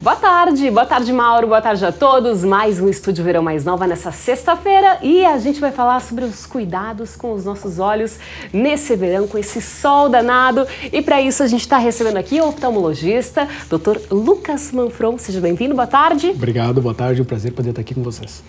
Boa tarde Mauro, boa tarde a todos. Mais um Estúdio Verão Mais Nova nessa sexta-feira e a gente vai falar sobre os cuidados com os nossos olhos nesse verão, com esse sol danado. E para isso a gente está recebendo aqui o oftalmologista, Dr. Lucas Manfron. Seja bem-vindo, boa tarde. Obrigado, boa tarde, é um prazer poder estar aqui com vocês.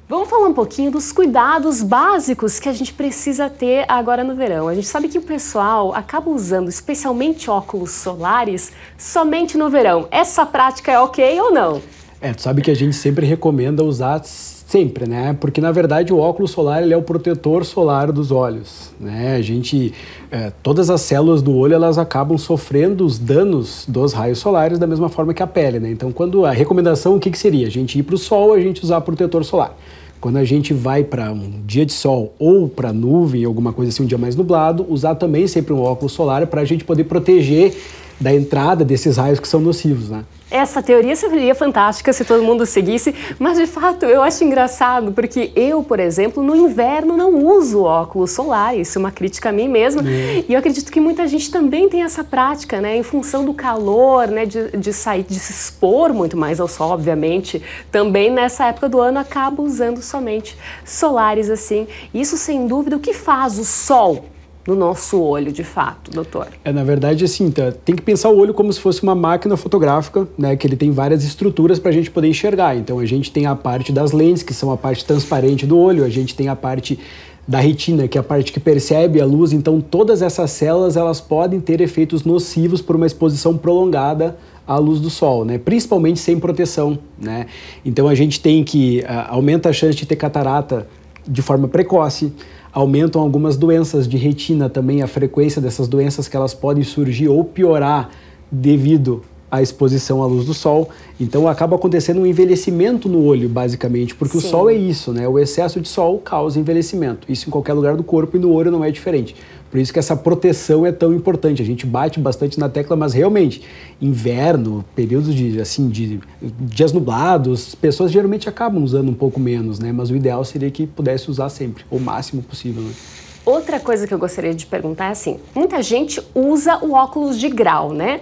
Vamos falar um pouquinho dos cuidados básicos que a gente precisa ter agora no verão. A gente sabe que o pessoal acaba usando especialmente óculos solares somente no verão. Essa prática é ok ou não? Tu sabe que a gente sempre recomenda usar sempre, né? Porque na verdade o óculos solar ele é o protetor solar dos olhos, né? Todas as células do olho elas acabam sofrendo os danos dos raios solares da mesma forma que a pele, né? Então quando a recomendação o que seria? A gente ir para o sol, a gente usar protetor solar. Quando a gente vai para um dia de sol ou para nuvem, alguma coisa assim, um dia mais nublado, usar também sempre um óculos solar para a gente poder proteger da entrada desses raios que são nocivos, né? Essa teoria seria fantástica se todo mundo seguisse, mas de fato eu acho engraçado, porque eu, por exemplo, no inverno não uso óculos solares, isso é uma crítica a mim mesma, e eu acredito que muita gente também tem essa prática, né, em função do calor, né, de sair, de se expor muito mais ao sol, obviamente, também nessa época do ano acabo usando somente solares assim. Isso sem dúvida, o que faz o sol no nosso olho, de fato, doutor? Na verdade, assim, tem que pensar o olho como se fosse uma máquina fotográfica, né, que ele tem várias estruturas para a gente poder enxergar. Então, a gente tem a parte das lentes, que são a parte transparente do olho, a gente tem a parte da retina, que é a parte que percebe a luz. Então, todas essas células, elas podem ter efeitos nocivos por uma exposição prolongada à luz do sol, né? Principalmente sem proteção, né? Então, a gente tem que aumenta a chance de ter catarata de forma precoce, aumentam algumas doenças de retina também, a frequência dessas doenças que elas podem surgir ou piorar devido à exposição à luz do sol. Então acaba acontecendo um envelhecimento no olho, basicamente, porque Sim. O sol é isso, né? O excesso de sol causa envelhecimento. Isso em qualquer lugar do corpo e no olho não é diferente. Por isso que essa proteção é tão importante. A gente bate bastante na tecla, mas realmente, inverno, períodos de dias nublados, pessoas geralmente acabam usando um pouco menos, né? Mas o ideal seria que pudesse usar sempre, o máximo possível, né? Outra coisa que eu gostaria de perguntar é assim, muita gente usa o óculos de grau, né?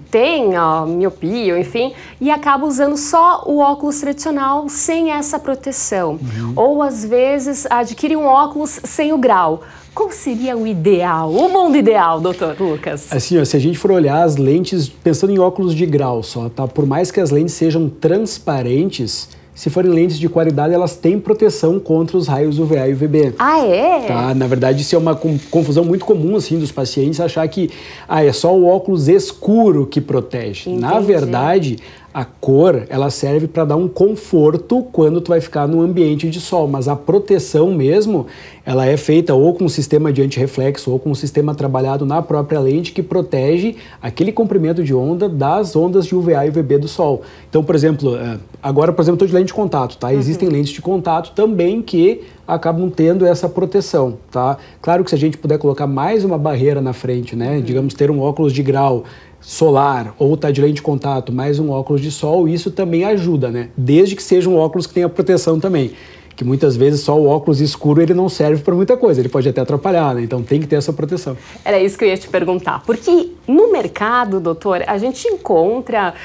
Tem a miopia, enfim, e acaba usando só o óculos tradicional sem essa proteção. Ou às vezes adquire um óculos sem o grau. Qual seria o ideal, o mundo ideal, doutor Lucas? Assim, se a gente for olhar as lentes, pensando em óculos de grau só, tá? Por mais que as lentes sejam transparentes, se forem lentes de qualidade, elas têm proteção contra os raios UVA e UVB. Ah, é? Tá? Na verdade, isso é uma confusão muito comum, assim, dos pacientes, achar que é só o óculos escuro que protege. Entendi. Na verdade, a cor, ela serve para dar um conforto quando tu vai ficar no ambiente de sol, mas a proteção mesmo, ela é feita ou com um sistema de antirreflexo ou com um sistema trabalhado na própria lente que protege aquele comprimento de onda das ondas de UVA e UVB do sol. Então, por exemplo, agora, por exemplo, estou de lente de contato, tá? Existem lentes de contato também que acabam tendo essa proteção, tá? Claro que se a gente puder colocar mais uma barreira na frente, né? Digamos, ter um óculos de grau solar ou tá de lente de contato, mais um óculos de sol, isso também ajuda, né? Desde que seja um óculos que tenha proteção também. Que muitas vezes só o óculos escuro ele não serve para muita coisa, ele pode até atrapalhar, né? Então tem que ter essa proteção. Era isso que eu ia te perguntar, porque no mercado, doutor, a gente encontra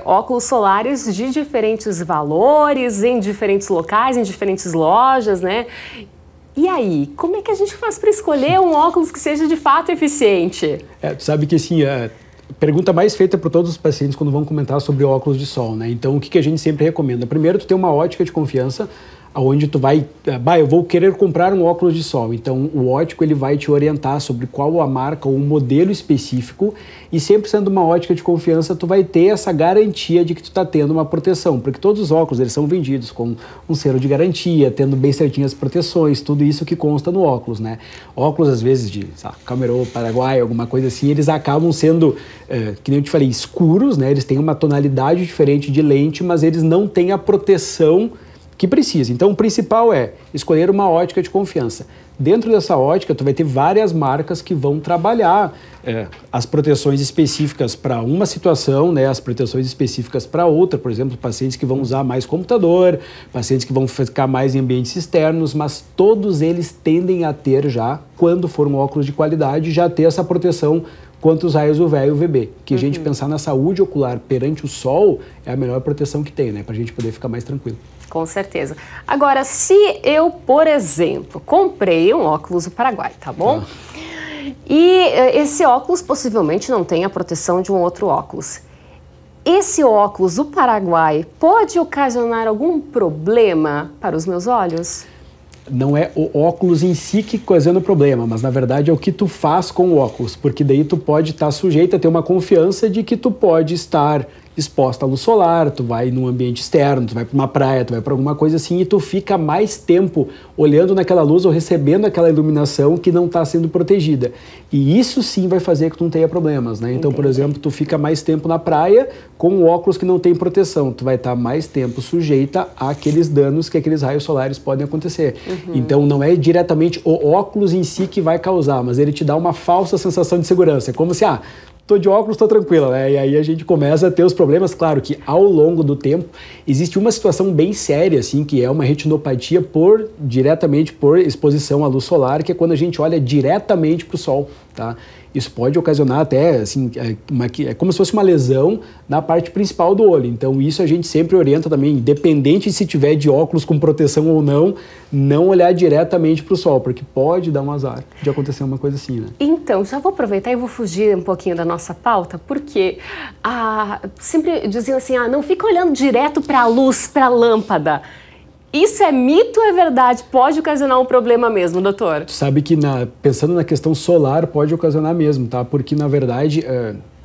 óculos solares de diferentes valores, em diferentes locais, em diferentes lojas, né? E aí, como é que a gente faz para escolher um óculos que seja de fato eficiente? Tu sabe que assim, pergunta mais feita por todos os pacientes quando vão comentar sobre óculos de sol, né? Então, o que a gente sempre recomenda? Primeiro, tu ter uma ótica de confiança, onde tu vai, eu vou querer comprar um óculos de sol. Então, o ótico ele vai te orientar sobre qual a marca ou o modelo específico e sempre sendo uma ótica de confiança, tu vai ter essa garantia de que tu está tendo uma proteção, porque todos os óculos eles são vendidos com um selo de garantia, tendo bem certinho as proteções, tudo isso que consta no óculos, né? Óculos, às vezes, de Camelot, Paraguai, alguma coisa assim, eles acabam sendo, que nem eu te falei, escuros, né? Eles têm uma tonalidade diferente de lente, mas eles não têm a proteção que precisa. Então, o principal é escolher uma ótica de confiança. Dentro dessa ótica, tu vai ter várias marcas que vão trabalhar as proteções específicas para uma situação, né, as proteções específicas para outra. Por exemplo, pacientes que vão usar mais computador, pacientes que vão ficar mais em ambientes externos, mas todos eles tendem a ter já, quando for um óculos de qualidade, já ter essa proteção quanto os raios UV e UVB. Que a gente pensar na saúde ocular perante o sol é a melhor proteção que tem, né? Pra gente poder ficar mais tranquilo. Com certeza. Agora, se eu, por exemplo, comprei um óculos do Paraguai, tá bom? E esse óculos possivelmente não tem a proteção de um outro óculos. Esse óculos do Paraguai pode ocasionar algum problema para os meus olhos? Não é o óculos em si que ocasiona o problema, mas na verdade é o que tu faz com o óculos, porque daí tu pode estar sujeito a ter uma confiança de que tu pode estar exposta à luz solar, tu vai num ambiente externo, tu vai para uma praia, tu vai para alguma coisa assim e tu fica mais tempo olhando naquela luz ou recebendo aquela iluminação que não está sendo protegida. E isso sim vai fazer que tu não tenha problemas, né? Então, por exemplo, tu fica mais tempo na praia com óculos que não tem proteção, tu vai estar mais tempo sujeita àqueles danos que aqueles raios solares podem acontecer. Então, não é diretamente o óculos em si que vai causar, mas ele te dá uma falsa sensação de segurança. É como se, tô de óculos, tô tranquila, né? E aí a gente começa a ter os problemas. Claro que ao longo do tempo existe uma situação bem séria, assim, que é uma retinopatia diretamente por exposição à luz solar, que é quando a gente olha diretamente para o sol, tá? Isso pode ocasionar até, assim, é como se fosse uma lesão na parte principal do olho. Então, isso a gente sempre orienta também, independente se tiver de óculos com proteção ou não olhar diretamente para o sol, porque pode dar um azar de acontecer uma coisa assim, né? Então, já vou aproveitar e vou fugir um pouquinho da nossa pauta, porque sempre diziam assim, não fica olhando direto para a luz, para a lâmpada. Isso é mito ou é verdade? Pode ocasionar um problema mesmo, doutor? Tu sabe que pensando na questão solar pode ocasionar mesmo, tá? Porque na verdade,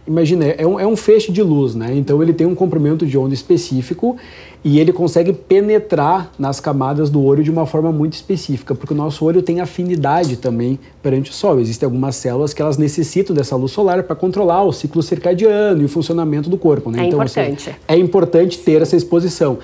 imagina, é um feixe de luz, né? Então ele tem um comprimento de onda específico e ele consegue penetrar nas camadas do olho de uma forma muito específica, porque o nosso olho tem afinidade também perante o sol. Existem algumas células que elas necessitam dessa luz solar para controlar o ciclo circadiano e o funcionamento do corpo, né? Então, importante. É importante ter essa exposição.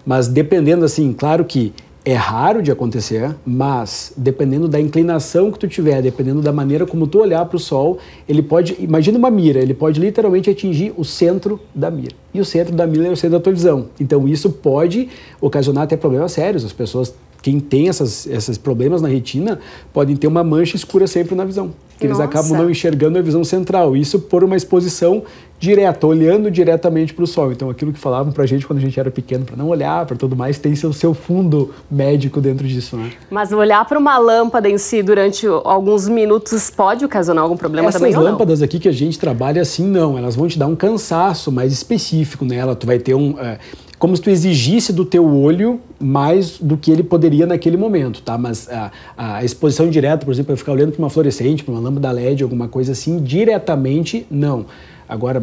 Mas dependendo, assim, claro que é raro de acontecer, mas dependendo da inclinação que tu tiver, dependendo da maneira como tu olhar para o sol, ele pode, imagina uma mira, ele pode literalmente atingir o centro da mira. E o centro da mira é o centro da tua visão. Então isso pode ocasionar até problemas sérios. As pessoas, quem tem esses problemas na retina, podem ter uma mancha escura sempre na visão. Que eles acabam não enxergando a visão central. Isso por uma exposição direta, olhando diretamente para o sol. Então, aquilo que falavam para a gente quando a gente era pequeno, para não olhar, para tudo mais, tem seu fundo médico dentro disso, né? Mas olhar para uma lâmpada em si durante alguns minutos pode ocasionar algum problema também ou não? Essas lâmpadas aqui que a gente trabalha assim, não. Elas vão te dar um cansaço mais específico nela. Tu vai ter como se tu exigisse do teu olho mais do que ele poderia naquele momento, tá? Mas a exposição direta, por exemplo, eu ficar olhando para uma fluorescente, para uma lâmpada LED, alguma coisa assim, diretamente, não. Agora,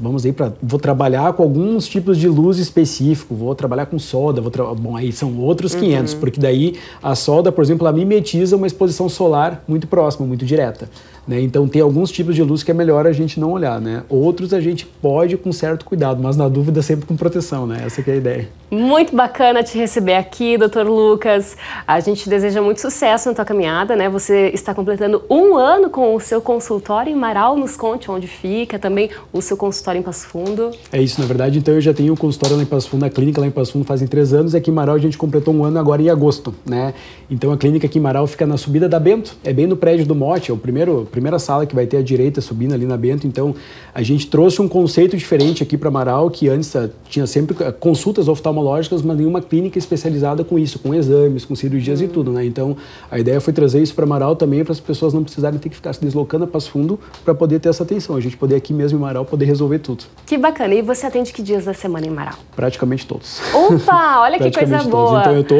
vamos aí vou trabalhar com alguns tipos de luz específico, vou trabalhar com solda, bom, aí são outros 500, porque daí a solda, por exemplo, ela mimetiza uma exposição solar muito próxima, muito direta, né? Então tem alguns tipos de luz que é melhor a gente não olhar, né? Outros a gente pode com certo cuidado, mas na dúvida sempre com proteção, né? Essa que é a ideia. Muito bacana te receber aqui, Dr. Lucas. A gente deseja muito sucesso na tua caminhada, né? Você está completando 1 ano com o seu consultório em Marau. Nos conte onde fica, também o seu consultório em Passo Fundo. É isso, na verdade, então eu já tenho um consultório lá em Passo Fundo, a clínica lá em Passo Fundo fazem 3 anos, e aqui em Marau a gente completou 1 ano agora em agosto, né? Então a clínica aqui em Marau fica na subida da Bento, é bem no prédio do Mote, é a primeira sala que vai ter à direita subindo ali na Bento. Então a gente trouxe um conceito diferente aqui para Marau, que antes tinha sempre consultas oftalmológicas, mas nenhuma clínica especializada com isso, com exames, com cirurgias e tudo, né? Então a ideia foi trazer isso para Marau também, para as pessoas não precisarem ter que ficar se deslocando a Passo Fundo para poder ter essa atenção, a gente poder aqui mesmo em Marau poder resolver tudo. Que bacana. E você atende que dias da semana em Marau? Praticamente todos. Opa, olha que coisa boa. Então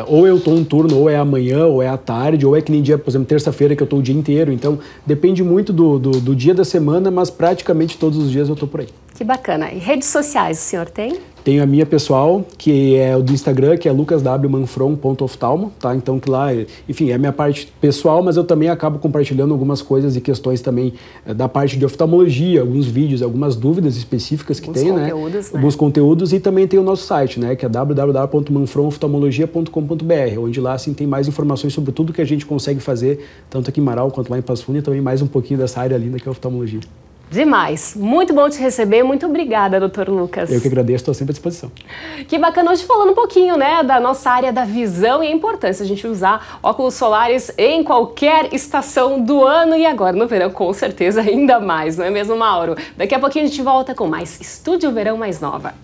ou eu tô um turno, ou é amanhã, ou é à tarde, ou é que nem dia, por exemplo, terça-feira que eu tô o dia inteiro. Então depende muito do dia da semana, mas praticamente todos os dias eu tô por aí. Que bacana. E redes sociais o senhor tem? Tenho a minha pessoal, que é o do Instagram, que é lucaswmanfron.oftalmo, tá? Então, que lá, enfim, é a minha parte pessoal, mas eu também acabo compartilhando algumas coisas e questões também da parte de oftalmologia, alguns vídeos, algumas dúvidas específicas que tem, né? Alguns conteúdos, e também tem o nosso site, né? Que é www.manfronoftalmologia.com.br, onde lá, assim, tem mais informações sobre tudo que a gente consegue fazer, tanto aqui em Marau quanto lá em Passo Fundo, e também mais um pouquinho dessa área linda que é a oftalmologia. Demais. Muito bom te receber. Muito obrigada, Dr. Lucas. Eu que agradeço, estou sempre à disposição. Que bacana, hoje falando um pouquinho, né, da nossa área da visão e a importância de a gente usar óculos solares em qualquer estação do ano e agora no verão, com certeza, ainda mais, não é mesmo, Mauro? Daqui a pouquinho a gente volta com mais Estúdio Verão Mais Nova.